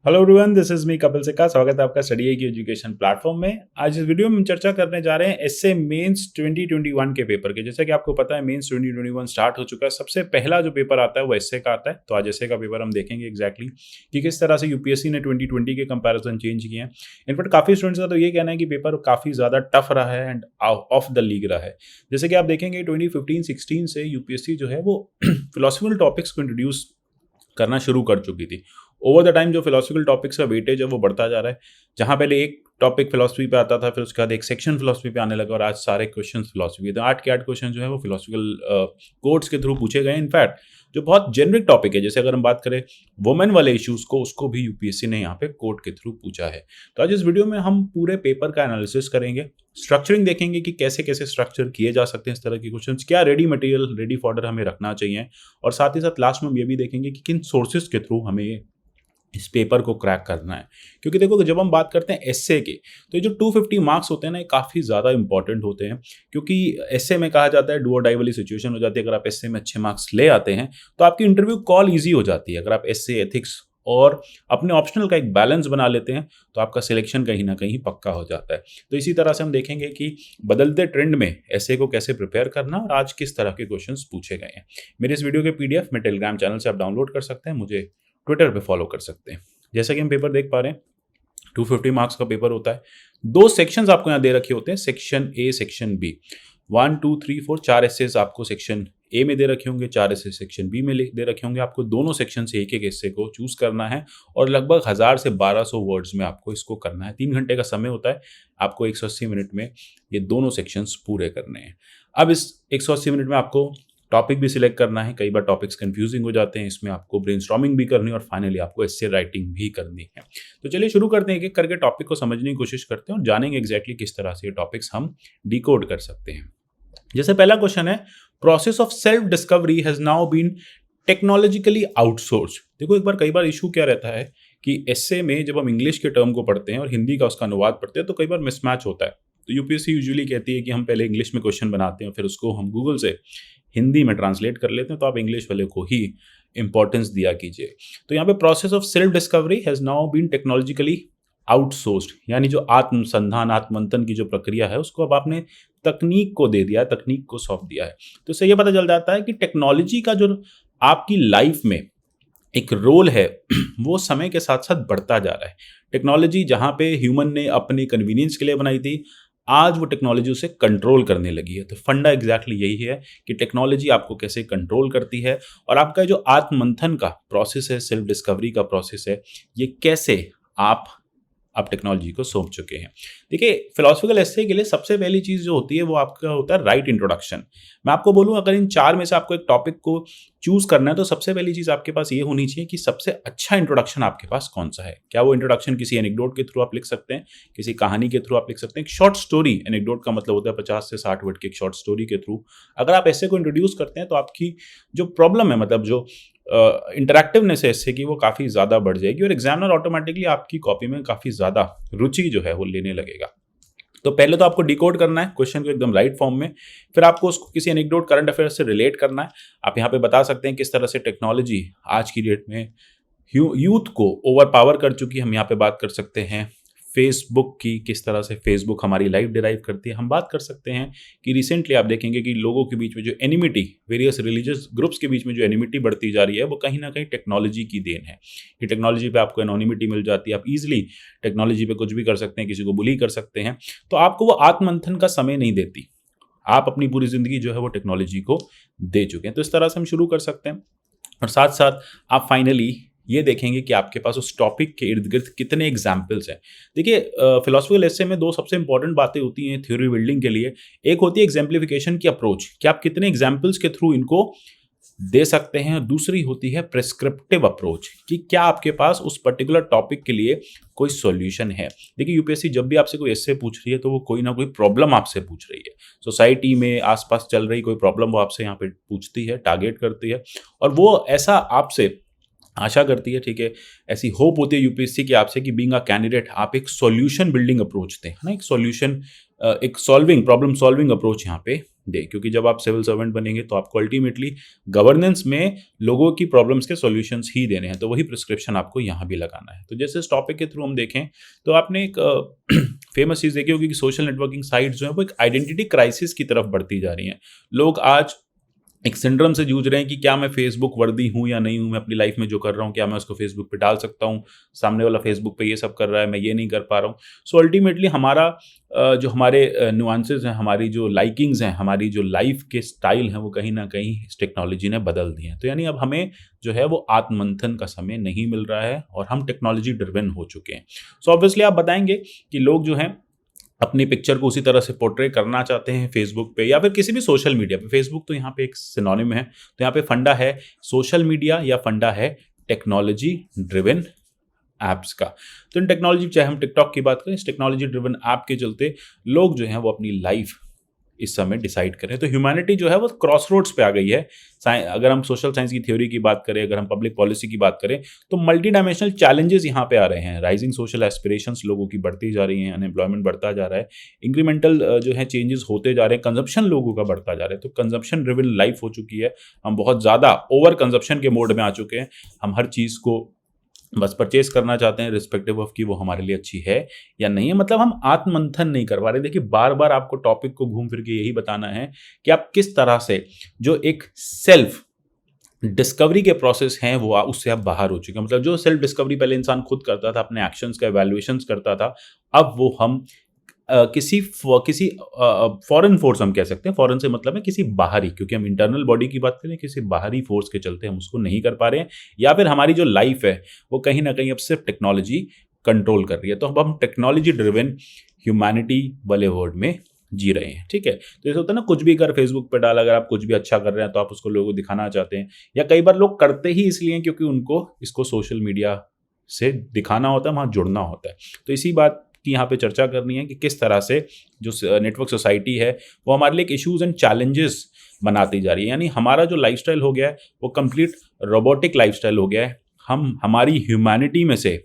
Hello everyone, this is me Kapil सिक्का। स्वागत है आपका स्टडी की एजुकेशन प्लेटफॉर्म में। आज इस वीडियो में हम चर्चा करने जा रहे हैं एसए मेंस 2021 के पेपर के। जैसा कि आपको पता है मेंस 2021 स्टार्ट हो चुका है। सबसे पहला जो पेपर आता है वो एसए का आता है। तो आज एसए का पेपर हम देखेंगे एग्जैक्टली कि किस तरह से यूपीएससी ने 2020 के कंपैरिजन चेंज किए हैं। इनफैक्ट काफी स्टूडेंट्स का तो ये कहना है कि पेपर काफी ज्यादा टफ रहा है एंड ऑफ द लीग रहा है। जैसे कि आप देखेंगे 2015-16 से यूपीएससी जो है वो फिलोसफिकल टॉपिक्स को इंट्रोड्यूस करना शुरू कर चुकी थी। ओवर द टाइम जो फिलोसफिकल टॉपिक्स का वेटेज है वो बढ़ता जा रहा है। जहाँ पहले एक टॉपिक फिलोसफी पे आता था, फिर उसके बाद एक सेक्शन फिलोसफी पे आने लगा और आज सारे क्वेश्चन फिलोसफी। तो 8 के 8 क्वेश्चन जो है वो फिलोसफिकल कोट्स के थ्रू पूछे गए। इनफैक्ट जो बहुत जेनरिक टॉपिक है, जैसे अगर हम बात करें वुमेन वाले इश्यूज को, उसको भी यूपीएससी ने यहाँ पे कोर्ट के थ्रू पूछा है। तो आज इस वीडियो में हम पूरे पेपर का एनालिसिस करेंगे, स्ट्रक्चरिंग देखेंगे कि कैसे कैसे स्ट्रक्चर किए जा सकते हैं इस तरह के क्वेश्चंस, क्या रेडी मटेरियल रेडी फॉर्डर हमें रखना चाहिए, और साथ ही साथ लास्ट में हम ये भी देखेंगे कि किन सोर्सेज के थ्रू हमें इस पेपर को क्रैक करना है। क्योंकि देखो जब हम बात करते हैं एसए के, तो ये जो 250 मार्क्स होते हैं ना, ये काफ़ी ज़्यादा इंपॉर्टेंट होते हैं। क्योंकि एसए में कहा जाता है डू और डाई वाली सिचुएशन हो जाती है। अगर आप एसए में अच्छे मार्क्स ले आते हैं तो आपकी इंटरव्यू कॉल ईजी हो जाती है। अगर आप एसए, एथिक्स और अपने ऑप्शनल का एक बैलेंस बना लेते हैं तो आपका सिलेक्शन कहीं ना कहीं पक्का हो जाता है। तो इसी तरह से हम देखेंगे कि बदलते ट्रेंड में एसए को कैसे प्रिपेयर करना और आज किस तरह के क्वेश्चंस पूछे गए हैं। मेरे इस वीडियो के पीडीएफ में टेलीग्राम चैनल से आप डाउनलोड कर सकते हैं, मुझे ट्विटर पे फॉलो कर सकते हैं। जैसा कि हम पेपर देख पा रहे हैं 250 मार्क्स का पेपर होता है। 2 सेक्शंस आपको यहाँ दे रखे होते हैं, section A, section B. 1 2 3 4 4 essays आपको सेक्शन ए में दे रखे होंगे, 4 एसे सेक्शन बी में दे रखे होंगे। आपको दोनों सेक्शन से एक एक एसे को चूज करना है और लगभग 1000 से 1200 वर्ड्स में आपको इसको करना है। 3 घंटे का समय होता है। आपको 180 मिनट में ये दोनों सेक्शंस पूरे करने हैं। अब इस 180 मिनट में आपको टॉपिक भी सिलेक्ट करना है। कई बार टॉपिक्स कंफ्यूजिंग हो जाते हैं, इसमें आपको ब्रेनस्टॉर्मिंग भी करनी है और फाइनली आपको एसे राइटिंग भी करनी है। तो चलिए शुरू करते हैं, एक करके टॉपिक को समझने की कोशिश करते हैं और जानेंगे एग्जैक्टली किस तरह से ये टॉपिक्स हम डिकोड कर सकते हैं। जैसे पहला क्वेश्चन है, process of self discovery has now been technologically outsource. देखो एक बार कई बार इशू क्या रहता है कि एसए में जब हम इंग्लिश के टर्म को पढ़ते हैं और हिंदी का उसका अनुवाद पढ़ते हैं तो कई बार मिसमैच होता है। तो यूपीएससी यूजुअली कहती है कि हम पहले इंग्लिश में क्वेश्चन बनाते हैं, फिर उसको हम गूगल से हिंदी में ट्रांसलेट कर लेते हैं। तो आप इंग्लिश वाले को ही इंपॉर्टेंस दिया कीजिए। तो यहाँ पे process of self discovery has now been technologically outsourced, यानी जो आत्मसंधान, आत्ममंथन की जो प्रक्रिया है उसको अब आपने तकनीक को दे दिया है, तकनीक को सौंप दिया है। तो इससे ये पता चल जाता है कि टेक्नोलॉजी का जो आपकी लाइफ में एक रोल है वो समय के साथ साथ बढ़ता जा रहा है। टेक्नोलॉजी जहाँ पे ह्यूमन ने अपने कन्वीनियंस के लिए बनाई थी, आज वो टेक्नोलॉजी उसे कंट्रोल करने लगी है। तो फंडा एग्जैक्टली यही है कि टेक्नोलॉजी आपको कैसे कंट्रोल करती है और आपका जो आत्ममंथन का प्रोसेस है, सेल्फ डिस्कवरी का प्रोसेस है, ये कैसे आप टेक्नोलॉजी को सौंप चुके हैं। देखिए फिलोसफिकल एसे के लिए सबसे पहली चीज जो होती है वो आपका होता है राइट इंट्रोडक्शन। मैं आपको बोलूं अगर इन 4 में से आपको एक टॉपिक को चूज करना है तो सबसे पहली चीज आपके पास ये होनी चाहिए कि सबसे अच्छा इंट्रोडक्शन आपके पास कौन सा है। क्या वो इंट्रोडक्शन किसी एनेक्डोट के थ्रू आप लिख सकते हैं, किसी कहानी के थ्रू आप लिख सकते हैं, एक शॉर्ट स्टोरी। एनेक्डोट का मतलब होता है 50 से 60 वर्ड की एक शॉर्ट स्टोरी के थ्रू अगर आप ऐसे को इंट्रोड्यूस करते हैं तो आपकी जो प्रॉब्लम है, मतलब जो इंटरेक्टिवनेस है इससे कि वो काफ़ी ज़्यादा बढ़ जाएगी और एग्जामिनर ऑटोमेटिकली आपकी कॉपी में काफ़ी ज़्यादा रुचि जो है वो लेने लगेगा। तो पहले तो आपको डिकोड करना है क्वेश्चन को एकदम राइट फॉर्म में, फिर आपको उसको किसी एनेक्डोट, करंट अफेयर से रिलेट करना है। आप यहाँ पे बता सकते हैं किस तरह से टेक्नोलॉजी आज की डेट में यूथ को ओवर पावर कर चुकी है। हम यहाँ पे बात कर सकते हैं फेसबुक की, किस तरह से फेसबुक हमारी लाइफ डिराइव करती है। हम बात कर सकते हैं कि रिसेंटली आप देखेंगे कि लोगों के बीच में जो एनिमिटी, वेरियस रिलीजियस ग्रुप्स के बीच में जो एनिमिटी बढ़ती जा रही है वो कहीं ना कहीं टेक्नोलॉजी की देन है। कि टेक्नोलॉजी पे आपको एनोनिमिटी मिल जाती है, आप इजीली टेक्नोलॉजी पे कुछ भी कर सकते हैं, किसी को बुली कर सकते हैं। तो आपको वो आत्ममंथन का समय नहीं देती। आप अपनी पूरी जिंदगी जो है वो टेक्नोलॉजी को दे चुके हैं। तो इस तरह से हम शुरू कर सकते हैं और साथ साथ आप फाइनली ये देखेंगे कि आपके पास उस टॉपिक के इर्द गिर्द कितने एग्जाम्पल्स हैं। देखिए फिलोसफिकल एसे में 2 सबसे इंपॉर्टेंट बातें होती हैं थ्योरी बिल्डिंग के लिए। एक होती है एग्जाम्पलिफिकेशन की अप्रोच, कि आप कितने एग्जाम्पल्स के थ्रू इनको दे सकते हैं, और दूसरी होती है प्रेस्क्रिप्टिव अप्रोच, कि क्या आपके पास उस पर्टिकुलर टॉपिक के लिए कोई सॉल्यूशन है। देखिए यूपीएससी जब भी आपसे कोई एसे पूछ रही है तो वो कोई ना कोई प्रॉब्लम आपसे पूछ रही है। सोसाइटी में आसपास चल रही कोई प्रॉब्लम वो आपसे यहाँ पे पूछती है, टारगेट करती है, और वो ऐसा आपसे आशा करती है, ठीक है, ऐसी होप होती है यूपीएससी की आपसे कि बीइंग अ कैंडिडेट आप एक सॉल्यूशन बिल्डिंग अप्रोच दें, है ना, एक सॉल्यूशन एक प्रॉब्लम सॉल्विंग अप्रोच यहाँ पे दे, क्योंकि जब आप सिविल सर्वेंट बनेंगे तो आपको अल्टीमेटली गवर्नेंस में लोगों की प्रॉब्लम्स के सॉल्यूशंस ही देने हैं, तो वही प्रिस्क्रिप्शन आपको यहाँ भी लगाना है। तो जैसे इस टॉपिक के थ्रू हम देखें तो आपने एक फेमस चीज़ देखी होगी कि सोशल नेटवर्किंग साइट्स जो है वो एक आइडेंटिटी क्राइसिस की तरफ बढ़ती जा रही हैं। लोग आज एक सिंड्रोम से जूझ रहे हैं कि क्या मैं फेसबुक वर्दी हूँ या नहीं हूँ, मैं अपनी लाइफ में जो कर रहा हूँ क्या मैं उसको फेसबुक पे डाल सकता हूँ, सामने वाला फेसबुक पे ये सब कर रहा है, मैं ये नहीं कर पा रहा हूँ। सो अल्टीमेटली हमारा जो हमारे नुआंसेस हैं, हमारी जो लाइकिंग्स हैं, हमारी जो लाइफ के स्टाइल हैं, वो कहीं ना कहीं इस टेक्नोलॉजी ने बदल दिए हैं। तो यानी अब हमें जो है वो आत्ममंथन का समय नहीं मिल रहा है और हम टेक्नोलॉजी ड्रिवन हो चुके हैं। सो ऑब्वियसली आप बताएंगे कि लोग जो हैं अपनी पिक्चर को उसी तरह से पोर्ट्रे करना चाहते हैं फेसबुक पे या फिर किसी भी सोशल मीडिया पे। फेसबुक तो यहाँ पे एक सिनोनिम है, तो यहाँ पे फंडा है सोशल मीडिया या फंडा है टेक्नोलॉजी ड्रिवन ऐप्स का। तो इन टेक्नोलॉजी, चाहे हम टिकटॉक की बात करें, इस टेक्नोलॉजी ड्रिवन ऐप के चलते लोग जो हैं वो अपनी लाइफ इस समय डिसाइड करें। तो ह्यूमैनिटी जो है वो क्रॉस रोड्स पे आ गई है। अगर हम सोशल साइंस की थ्योरी की बात करें, अगर हम पब्लिक पॉलिसी की बात करें, तो मल्टी डायमेंशनल चैलेंजेस यहाँ पे आ रहे हैं। राइजिंग सोशल एस्पिरेशंस लोगों की बढ़ती जा रही हैं, अनएम्प्लॉयमेंट बढ़ता जा रहा है, इंक्रीमेंटल जो है चेंजेस होते जा रहे हैं, कंजप्शन लोगों का बढ़ता जा रहा है। तो कंजप्शन ड्रिवन लाइफ हो चुकी है, हम बहुत ज़्यादा ओवर कंजप्शन के मोड में आ चुके हैं। हम हर चीज़ को बस परचेस करना चाहते हैं रिस्पेक्टिव ऑफ कि वो हमारे लिए अच्छी है या नहीं है। मतलब हम आत्ममंथन नहीं कर पा रहे। देखिए बार बार आपको टॉपिक को घूम फिर के यही बताना है कि आप किस तरह से जो एक सेल्फ डिस्कवरी के प्रोसेस हैं वो उससे आप बाहर हो चुके हैं। मतलब जो सेल्फ डिस्कवरी पहले इंसान खुद करता था, अपने एक्शंस का इवैल्यूएशंस करता था, अब वो हम किसी फॉरेन फोर्स हम कह सकते हैं। फॉरेन से मतलब है किसी बाहरी, क्योंकि हम इंटरनल बॉडी की बात करें, किसी बाहरी फोर्स के चलते हम उसको नहीं कर पा रहे हैं, या फिर हमारी जो लाइफ है वो कहीं ना कहीं अब सिर्फ टेक्नोलॉजी कंट्रोल कर रही है। तो अब हम टेक्नोलॉजी ड्रिवन ह्यूमैनिटी वाले वर्ड में जी रहे हैं। ठीक है, तो ऐसा होता है ना, कुछ भी कर फेसबुक पे डाल, अगर आप कुछ भी अच्छा कर रहे हैं तो आप उसको लोगों को दिखाना चाहते हैं, या कई बार लोग करते ही इसलिए क्योंकि उनको इसको सोशल मीडिया से दिखाना होता है, वहाँ जुड़ना होता है। तो इसी बात की यहाँ पे चर्चा करनी है कि किस तरह से जो नेटवर्क सोसाइटी है वो हमारे लिए एक इश्यूज एंड चैलेंजेस बनाती जा रही है। यानी हमारा जो लाइफस्टाइल हो गया है वो कंप्लीट रोबोटिक लाइफस्टाइल हो गया है। हमारी ह्यूमैनिटी में से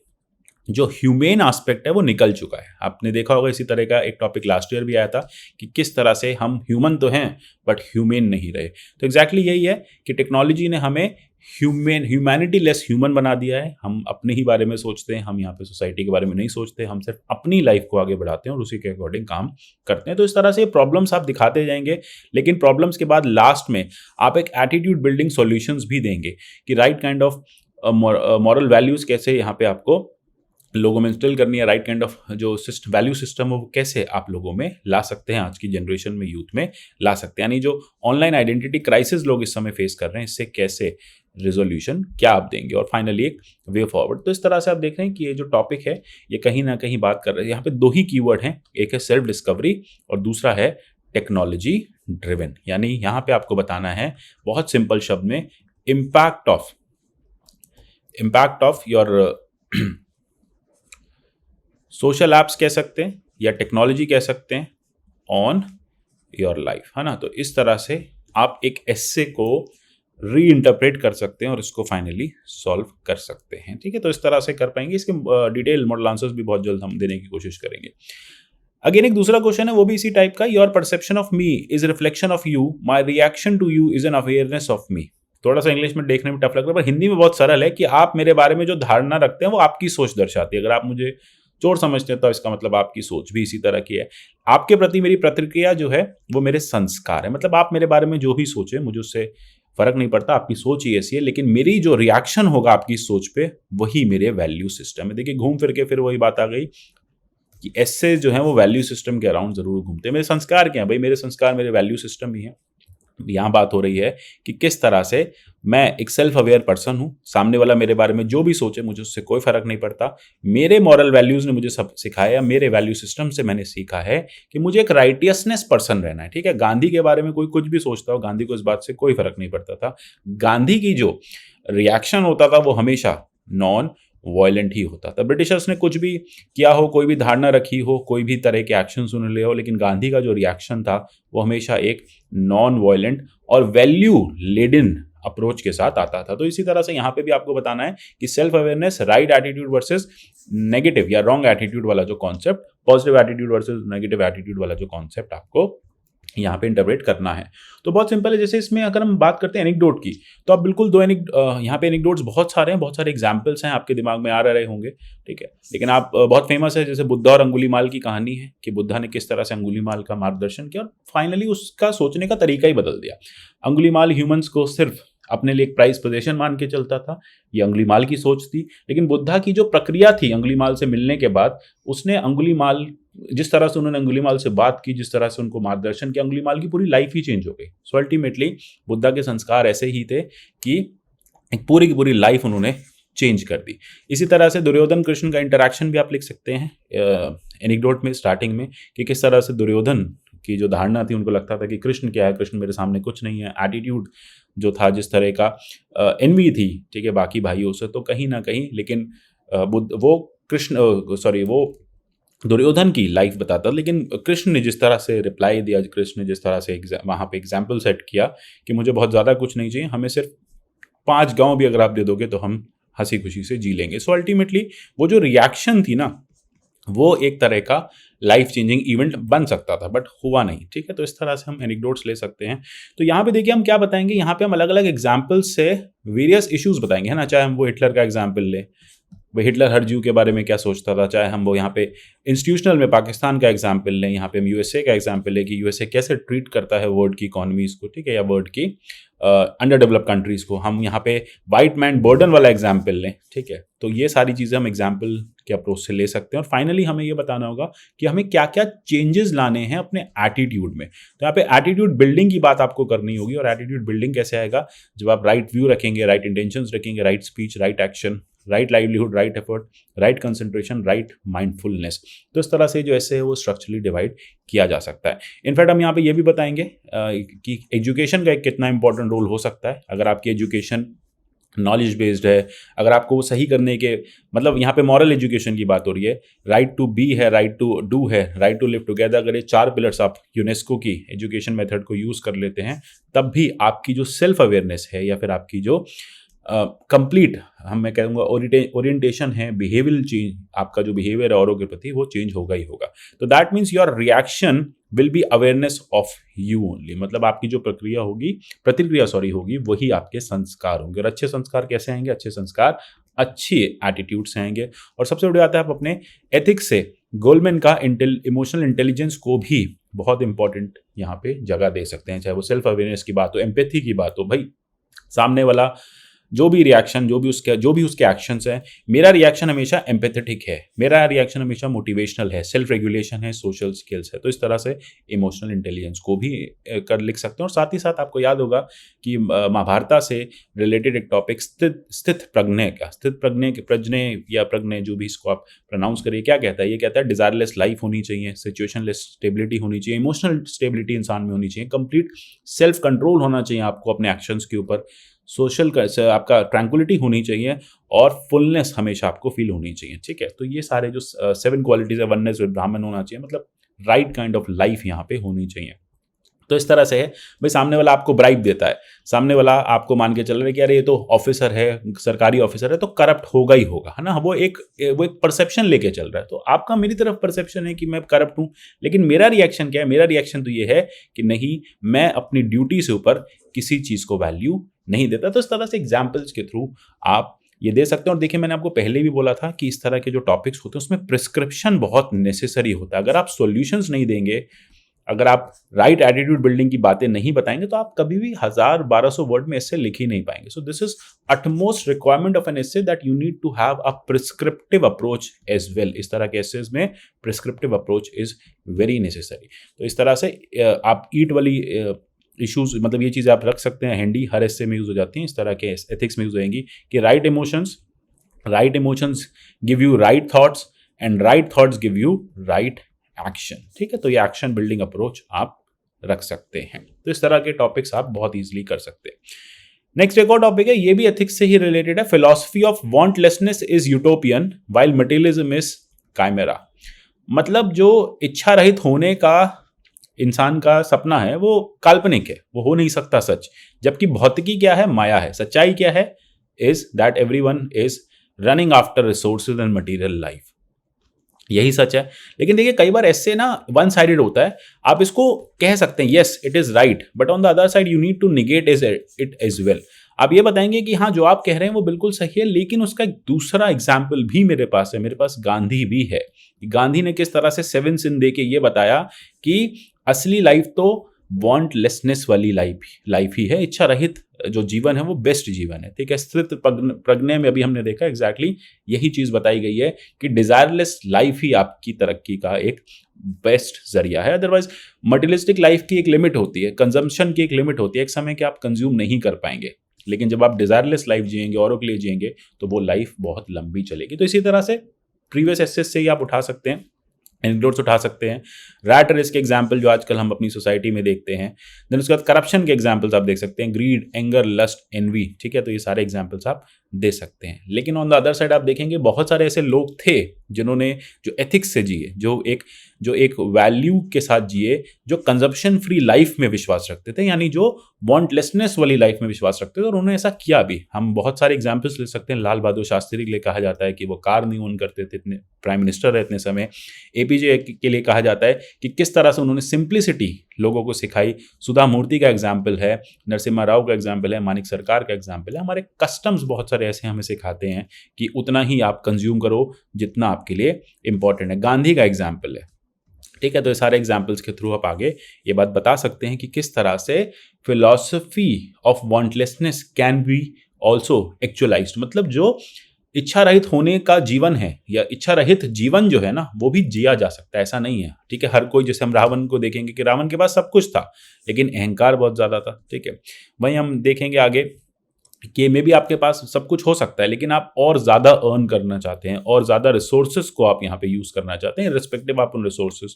जो ह्यूमेन एस्पेक्ट है वो निकल चुका है। आपने देखा होगा इसी तरह का एक टॉपिक लास्ट ईयर भी आया था कि किस तरह से हम ह्यूमन तो हैं बट ह्यूमेन नहीं रहे। तो एग्जैक्टली यही है कि टेक्नोलॉजी ने हमें ह्यूमैनिटी लेस ह्यूमन बना दिया है। हम अपने ही बारे में सोचते हैं, हम यहाँ पे सोसाइटी के बारे में नहीं सोचते, हम सिर्फ अपनी लाइफ को आगे बढ़ाते हैं और उसी के अकॉर्डिंग काम करते हैं। तो इस तरह से प्रॉब्लम्स आप दिखाते जाएंगे, लेकिन प्रॉब्लम्स के बाद लास्ट में आप एक एटीट्यूड बिल्डिंग सॉल्यूशंस भी देंगे कि right kind of moral values कैसे यहाँ पे आपको लोगों में इंस्टॉल करनी है, राइट काइंड ऑफ जो वैल्यू सिस्टम है वो कैसे आप लोगों में ला सकते हैं, आज की जनरेशन में, यूथ में ला सकते हैं। यानी जो ऑनलाइन आइडेंटिटी क्राइसिस लोग इस समय फेस कर रहे हैं, इससे कैसे रिजोल्यूशन क्या आप देंगे, और फाइनली एक वे फॉरवर्ड। तो इस तरह से आप देख रहे हैं कि ये जो टॉपिक है ये कहीं ना कहीं बात कर रहे हैं। यहाँ पे दो ही कीवर्ड हैं, एक है सेल्फ डिस्कवरी और दूसरा है टेक्नोलॉजी ड्रिवन। यानी यहाँ पे आपको बताना है बहुत सिंपल शब्द में impact of your social apps कह सकते हैं या टेक्नोलॉजी कह सकते हैं ऑन योर लाइफ, है ना। तो इस तरह से आप एक एस्से को री इंटरप्रेट कर सकते हैं और इसको फाइनली सॉल्व कर सकते हैं। ठीक है, तो इस तरह से कर पाएंगे। इसके डिटेल मॉडल आंसर्स भी बहुत जल्द हम देने की कोशिश करेंगे। अगेन एक दूसरा क्वेश्चन है, वो भी इसी टाइप का, your perception of me is reflection of you, my reaction to you is an awareness of me. थोड़ा सा इंग्लिश में देखने में टफ लग रहा है पर हिंदी में बहुत सरल है कि आप मेरे बारे में जो धारणा रखते हैं वो आपकी सोच दर्शाती है। अगर आप मुझे चोर समझते हैं तो इसका मतलब आपकी सोच भी इसी तरह की है। आपके प्रति मेरी प्रतिक्रिया जो है वो मेरे संस्कार है। मतलब आप मेरे बारे में जो भी सोचे मुझे उससे फर्क नहीं पड़ता, आपकी सोच ही ऐसी है, लेकिन मेरी जो रिएक्शन होगा आपकी सोच पे वही मेरे वैल्यू सिस्टम है। देखिए घूम फिर के फिर वही बात आ गई कि ऐसे जो है वो वैल्यू सिस्टम के अराउंड जरूर घूमते हैं। मेरे संस्कार क्या है भाई, मेरे संस्कार मेरे वैल्यू सिस्टम ही है। यहाँ बात हो रही है कि किस तरह से मैं एक सेल्फ अवेयर पर्सन हूँ, सामने वाला मेरे बारे में जो भी सोचे मुझे उससे कोई फर्क नहीं पड़ता। मेरे मॉरल वैल्यूज ने मुझे सब सिखाया, मेरे वैल्यू सिस्टम से मैंने सीखा है कि मुझे एक राइटियसनेस पर्सन रहना है। ठीक है, गांधी के बारे में कोई कुछ भी सोचता हो, गांधी को इस बात से कोई फर्क नहीं पड़ता था। गांधी की जो रिएक्शन होता था वो हमेशा नॉन वॉयलेंट ही होता था। ब्रिटिशर्स ने कुछ भी किया हो, कोई भी धारणा रखी हो, कोई भी तरह के एक्शन सुन ले हो, लेकिन गांधी का जो रिएक्शन था वो हमेशा एक नॉन वॉयलेंट और वैल्यू लेडन अप्रोच के साथ आता था। तो इसी तरह से यहाँ पे भी आपको बताना है कि self awareness, right attitude versus negative या रॉन्ग एटीट्यूड वाला जो concept, positive attitude versus negative attitude वाला जो कॉन्सेप्ट आपको यहाँ पे इंटरप्रेट करना है। तो बहुत सिंपल है। जैसे इसमें अगर हम बात करते हैं एनेक्डोट की, तो आप बिल्कुल यहाँ पे एनेक्डोट्स बहुत सारे हैं, बहुत सारे एग्जाम्पल्स हैं, आपके दिमाग में आ रहे होंगे, ठीक है। लेकिन आप बहुत फेमस है, जैसे बुद्धा और अंगुलीमाल की कहानी है कि बुद्धा ने किस तरह से अंगुलीमाल का मार्गदर्शन किया और फाइनली उसका सोचने का तरीका ही बदल दिया। अंगुलीमाल ह्यूमंस को सिर्फ अपने लिए एक प्राइज पोजीशन मान के चलता था, ये अंगुलीमाल की सोच थी। लेकिन बुद्धा की जो प्रक्रिया थी अंगुलीमाल से मिलने के बाद, उसने अंगुलीमाल, जिस तरह से उन्होंने अंगुलीमाल से बात की, जिस तरह से उनको मार्गदर्शन किया, अंगुलीमाल की पूरी लाइफ ही चेंज हो गई। सो अल्टीमेटली बुद्धा के संस्कार ऐसे ही थे कि एक पूरी की पूरी लाइफ उन्होंने चेंज कर दी। इसी तरह से दुर्योधन कृष्ण का इंटरेक्शन भी आप लिख सकते हैं एनेक्डोट में, स्टार्टिंग में, कि किस तरह से दुर्योधन की जो धारणा थी, उनको लगता था कि कृष्ण क्या है, कृष्ण मेरे सामने कुछ नहीं है। एटीट्यूड जो था, जिस तरह का एनवी थी, ठीक है, बाकी भाइयों से, तो कहीं ना कहीं, लेकिन वो दुर्योधन की लाइफ बताता। लेकिन कृष्ण ने जिस तरह से रिप्लाई दिया, कृष्ण ने जिस तरह से वहाँ पे एग्जाम्पल सेट किया कि मुझे बहुत ज़्यादा कुछ नहीं चाहिए, हमें सिर्फ 5 गांव भी अगर आप दे दोगे तो हम हंसी खुशी से जी लेंगे। सो अल्टीमेटली वो जो रिएक्शन थी ना, वो एक तरह का लाइफ चेंजिंग इवेंट बन सकता था, बट हुआ नहीं, ठीक है। तो इस तरह से हम एनेक्डोट्स ले सकते हैं। तो यहाँ पे देखिए हम क्या बताएंगे, यहाँ पे हम अलग अलग एग्जाम्पल्स से वेरियस इश्यूज बताएंगे, है ना। चाहे हम वो हिटलर का एग्जाम्पल ले, वो हिटलर हर जीव के बारे में क्या सोचता था, चाहे हम वो यहाँ पे इंस्टीट्यूशनल में पाकिस्तान का एग्जाम्पल लें, यहाँ पे हम यूएसए का एग्जाम्पल लें कि यूएसए कैसे ट्रीट करता है वर्ल्ड की इकोनॉमीज को, ठीक है, या वर्ल्ड की अंडर डेवलप कंट्रीज को। हम यहाँ पे वाइट मैन बर्डन वाला एग्जाम्पल लें, ठीक है। तो ये सारी चीज़ें हम एग्जाम्पल के अप्रोच से ले सकते हैं। और फाइनली हमें ये बताना होगा कि हमें क्या क्या चेंजेस लाने हैं अपने एटीट्यूड में। तो यहाँ पे एटीट्यूड बिल्डिंग की बात आपको करनी होगी। और एटीट्यूड बिल्डिंग कैसे आएगा, जब आप राइट व्यू रखेंगे, राइट इंटेंशंस रखेंगे, right speech, right action, right livelihood, right effort, right concentration, right mindfulness. तो इस तरह से जो ऐसे है वो स्ट्रक्चरली डिवाइड किया जा सकता है। इनफैक्ट हम यहाँ पे ये भी बताएंगे कि एजुकेशन का एक कितना इंपॉर्टेंट रोल हो सकता है। अगर आपकी एजुकेशन नॉलेज बेस्ड है, अगर आपको वो सही करने के, मतलब यहाँ पे मॉरल एजुकेशन की बात हो रही है, राइट टू बी है, राइट टू डू है, राइट टू लिव टुगेदर, अगर ये 4 पिलर्स आप यूनेस्को की एजुकेशन मेथड को यूज़ कर लेते हैं, तब भी आपकी जो सेल्फ अवेयरनेस है या फिर आपकी जो कंप्लीट मैं कहूँगा ओरिएंटेशन है, बिहेवियरल चेंज, आपका जो बिहेवियर है औरों के प्रति, वो चेंज होगा ही होगा। तो that means your reaction will be awareness of you only, मतलब आपकी जो प्रतिक्रिया होगी, वही आपके संस्कार होंगे। और अच्छे संस्कार कैसे आएंगे, अच्छे संस्कार अच्छी एटीट्यूड से आएंगे। और सबसे बड़ी बात है, आप अपने एथिक्स से गोल्डमैन का इमोशनल इंटेलिजेंस को भी बहुत इंपॉर्टेंट यहाँ पे जगह दे सकते हैं। चाहे वो सेल्फ अवेयरनेस की बात हो, एम्पैथी की बात हो, भाई सामने वाला जो भी रिएक्शन, जो भी उसके एक्शंस हैं, मेरा रिएक्शन हमेशा एम्पैथेटिक है, मेरा रिएक्शन हमेशा मोटिवेशनल है, सेल्फ रेगुलेशन है, सोशल स्किल्स है। तो इस तरह से इमोशनल इंटेलिजेंस को भी लिख सकते हैं। और साथ ही साथ आपको याद होगा कि महाभारत से रिलेटेड एक टॉपिक स्थित प्रज्ञ जो भी इसको आप प्रोनाउंस करिए, क्या कहता है, ये कहता है डिजायरलेस लाइफ होनी चाहिए, सिचुएशनलेस स्टेबिलिटी होनी चाहिए, इमोशनल स्टेबिलिटी इंसान में होनी चाहिए, कंप्लीट सेल्फ कंट्रोल होना चाहिए आपको अपने एक्शंस के ऊपर, सोशल आपका ट्रैंक्विलिटी होनी चाहिए और फुलनेस हमेशा आपको फील होनी चाहिए, ठीक है। तो ये सारे जो 7 क्वालिटीज है, वननेस विद ब्राह्मण होना चाहिए, मतलब राइट काइंड ऑफ लाइफ यहाँ पे होनी चाहिए। तो इस तरह से है भाई, सामने वाला आपको ब्राइब देता है, सामने वाला आपको मान के चल रहा है कि अरे ये तो ऑफिसर है, सरकारी ऑफिसर है, तो करप्ट होगा ही होगा, है ना। वो एक परसेप्शन लेके चल रहा है। तो आपका मेरी तरफ परसेप्शन है कि मैं करप्ट हूँ, लेकिन मेरा रिएक्शन क्या है, मेरा रिएक्शन तो ये है कि नहीं, मैं अपनी ड्यूटी से ऊपर किसी चीज़ को वैल्यू नहीं देता। तो इस तरह से एग्जाम्पल्स के थ्रू आप ये दे सकते हैं। और देखिए, मैंने आपको पहले भी बोला था कि इस तरह के जो टॉपिक्स होते हैं उसमें प्रिस्क्रिप्शन बहुत नेसेसरी होता है। अगर आप सॉल्यूशंस नहीं देंगे, अगर आप राइट एटीट्यूड बिल्डिंग की बातें नहीं बताएंगे, तो आप कभी भी 1000-1200 वर्ड में एसे लिख ही नहीं पाएंगे। So this is utmost requirement of an essay that you need to have a prescriptive approach as well. इस तरह के एसेज में prescriptive approach is very necessary. तो इस तरह से आप ईट वाली इश्यूज, मतलब ये चीज़ें आप रख सकते हैं हैंडी, हर एसे में यूज हो जाती हैं। इस तरह के एथिक्स में यूज होंगी कि right emotions give you right thoughts and right thoughts give you right action, ठीक है। तो ये एक्शन बिल्डिंग अप्रोच आप रख सकते हैं। तो इस तरह के टॉपिक्स आप बहुत इजीली कर सकते हैं। नेक्स्ट एक और टॉपिक है, ये भी एथिक्स से ही रिलेटेड है। Philosophy of wantlessness is utopian while materialism is chimera. मतलब जो इच्छा रहित होने का इंसान का सपना है वो काल्पनिक है, वो हो नहीं सकता सच। जबकि भौतिकी क्या है? माया है। सच्चाई क्या है? Is that everyone is running after resources and material life. यही सच है। लेकिन देखिए कई बार ऐसे ना वन साइडेड होता है। आप इसको कह सकते हैं yes it is right, but on the other side you need to negate it as well. आप ये बताएंगे कि हाँ जो आप कह रहे हैं वो बिल्कुल सही है, लेकिन उसका एक दूसरा एग्जाम्पल भी मेरे पास है। मेरे पास गांधी भी है। गांधी ने किस तरह से 7 सिन दे के ये बताया कि असली लाइफ तो वांटलेसनेस वाली लाइफ ही है। इच्छा रहित जो जीवन है वो बेस्ट जीवन है। ठीक है, स्थित प्रज्ञा में अभी हमने देखा एग्जैक्टली यही चीज बताई गई है कि डिजायरलेस लाइफ ही आपकी तरक्की का एक बेस्ट जरिया है। अदरवाइज मटेरियलिस्टिक लाइफ की एक लिमिट होती है, कंजम्पशन की एक लिमिट होती है, एक समय के आप कंज्यूम नहीं कर पाएंगे। लेकिन जब आप डिजायरलेस लाइफ जिएंगे, औरों के लिए जिएंगे, तो वो लाइफ बहुत लंबी चलेगी। तो इसी तरह से प्रीवियस एसेस से ही आप उठा सकते हैं, एनेक्डोट्स उठा सकते हैं। रैट रेस के एग्जाम्पल जो आजकल हम अपनी सोसाइटी में देखते हैं। देन उसके बाद करप्शन के एग्जाम्पल्स आप देख सकते हैं, ग्रीड, एंगर, लस्ट, एनवी। ठीक है, तो ये सारे एग्जाम्पल्स आप दे सकते हैं। लेकिन ऑन द अदर साइड आप देखेंगे बहुत सारे ऐसे लोग थे जिन्होंने जो एथिक्स से जिए, जो एक वैल्यू के साथ जिए, जो कंजप्शन फ्री लाइफ में विश्वास रखते थे, यानी जो वांटलेसनेस वाली लाइफ में विश्वास रखते थे, और उन्होंने ऐसा किया भी। हम बहुत सारे एग्जाम्पल्स ले सकते हैं। लाल बहादुर शास्त्री के लिए कहा जाता है कि वो कार नहीं ओन करते थे, इतने प्राइम मिनिस्टर रहे इतने समय। एपीजे के लिए कहा जाता है कि किस तरह से उन्होंने सिंप्लिसिटी लोगों को सिखाई। सुधा मूर्ति का एग्जाम्पल है, नरसिम्हा राव का एग्जाम्पल है, मानिक सरकार का एग्जाम्पल है। हमारे कस्टम्स बहुत सारे ऐसे हमें सिखाते हैं कि उतना ही आप कंज्यूम करो जितना आपके लिए इंपॉर्टेंट है। गांधी का एग्जाम्पल है। ठीक है, तो ये सारे एग्जाम्पल्स के थ्रू आप आगे ये बात बता सकते हैं कि किस तरह से philosophy of wantlessness can be also actualised. मतलब जो इच्छा रहित होने का जीवन है, या इच्छा रहित जीवन जो है ना, वो भी जिया जा सकता है। ऐसा नहीं है। ठीक है, हर कोई, जैसे हम रावण को देखेंगे कि रावण के पास सब कुछ था लेकिन अहंकार बहुत ज्यादा था। ठीक है, वहीं हम देखेंगे आगे कि मे भी आपके पास सब कुछ हो सकता है, लेकिन आप और ज्यादा अर्न करना चाहते हैं, और ज्यादा रिसोर्सेज को आप यहाँ पे यूज करना चाहते हैं, रिस्पेक्टिव आप उन रिसोर्सेज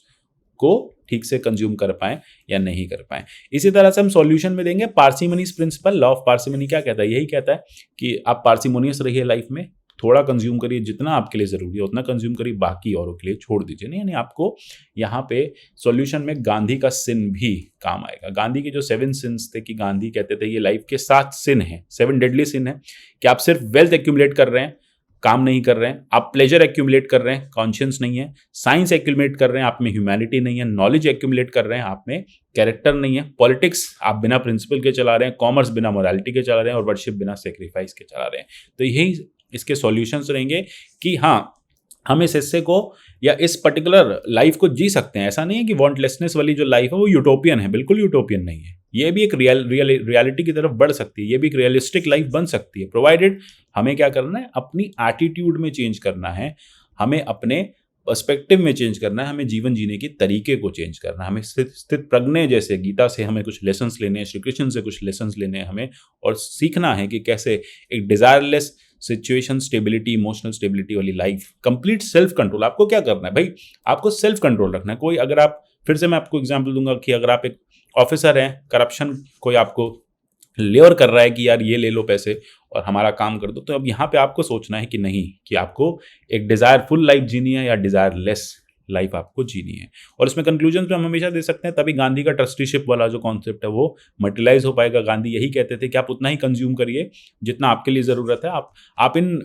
को ठीक से कंज्यूम कर पाएं या नहीं कर पाएं। इसी तरह से हम सॉल्यूशन में देंगे पार्सिमनीज प्रिंसिपल। लॉ ऑफ पार्सिमनी क्या कहता है? यही कहता है कि आप पार्सिमोनियस रहिए लाइफ में, थोड़ा कंज्यूम करिए, जितना आपके लिए जरूरी है उतना कंज्यूम करिए, बाकी औरों के लिए छोड़ दीजिए। नहीं, यानी आपको यहाँ पे सॉल्यूशन में गांधी का सिन भी काम आएगा। गांधी के जो 7 सिन्स थे, कि गांधी कहते थे ये लाइफ के 7 सिन है, 7 डेडली सिन है, कि आप सिर्फ वेल्थ एक्यूमुलेट कर रहे हैं, काम नहीं कर रहे हैं, आप प्लेजर एक्यूमुलेट कर रहे हैं, कॉन्शियंस नहीं है, साइंस एक्यूमुलेट कर रहे हैं, आप में ह्यूमैनिटी नहीं है, नॉलेज एक्यूमुलेट कर रहे हैं, आप में कैरेक्टर नहीं है, पॉलिटिक्स आप बिना प्रिंसिपल के चला रहे हैं, कॉमर्स बिना मोरालिटी के चला रहे हैं, और वर्शिप बिना सेक्रीफाइस के चला रहे हैं। तो यही इसके सॉल्यूशंस रहेंगे कि हाँ हम इस हिस्से को या इस पर्टिकुलर लाइफ को जी सकते हैं। ऐसा नहीं है कि वांटलेसनेस वाली जो लाइफ है वो यूटोपियन है, बिल्कुल यूटोपियन नहीं है। ये भी एक रियलिटी की तरफ बढ़ सकती है, ये भी एक रियलिस्टिक लाइफ बन सकती है, प्रोवाइडेड हमें क्या करना है, अपनी एटीट्यूड में चेंज करना है, हमें अपने पर्सपेक्टिव में चेंज करना है, हमें जीवन जीने के तरीके को चेंज करना है, हमें स्थित प्रज्ञ जैसे गीता से हमें कुछ लेसन्स लेने हैं, श्री कृष्ण से कुछ लेसन्स लेने हैं हमें, और सीखना है कि कैसे एक desireless situation stability, emotional stability वाली लाइफ, कंप्लीट सेल्फ कंट्रोल। आपको क्या करना है भाई? आपको सेल्फ कंट्रोल रखना है। कोई अगर आप, फिर से मैं आपको एग्जांपल दूंगा कि अगर आप एक ऑफिसर हैं, करप्शन कोई आपको लेयर कर रहा है कि यार ये ले लो पैसे और हमारा काम कर दो, तो अब यहाँ पे आपको सोचना है कि नहीं, कि आपको एक डिजायरफुल लाइफ जीनी है या डिजायरलेस लाइफ आपको जीनी है। और इसमें कंक्लूजन में हम हमेशा दे सकते हैं, तभी गांधी का ट्रस्टीशिप वाला जो कॉन्सेप्ट है वो मटेरियलाइज हो पाएगा। गांधी यही कहते थे कि आप उतना ही कंज्यूम करिए जितना आपके लिए जरूरत है। आप इन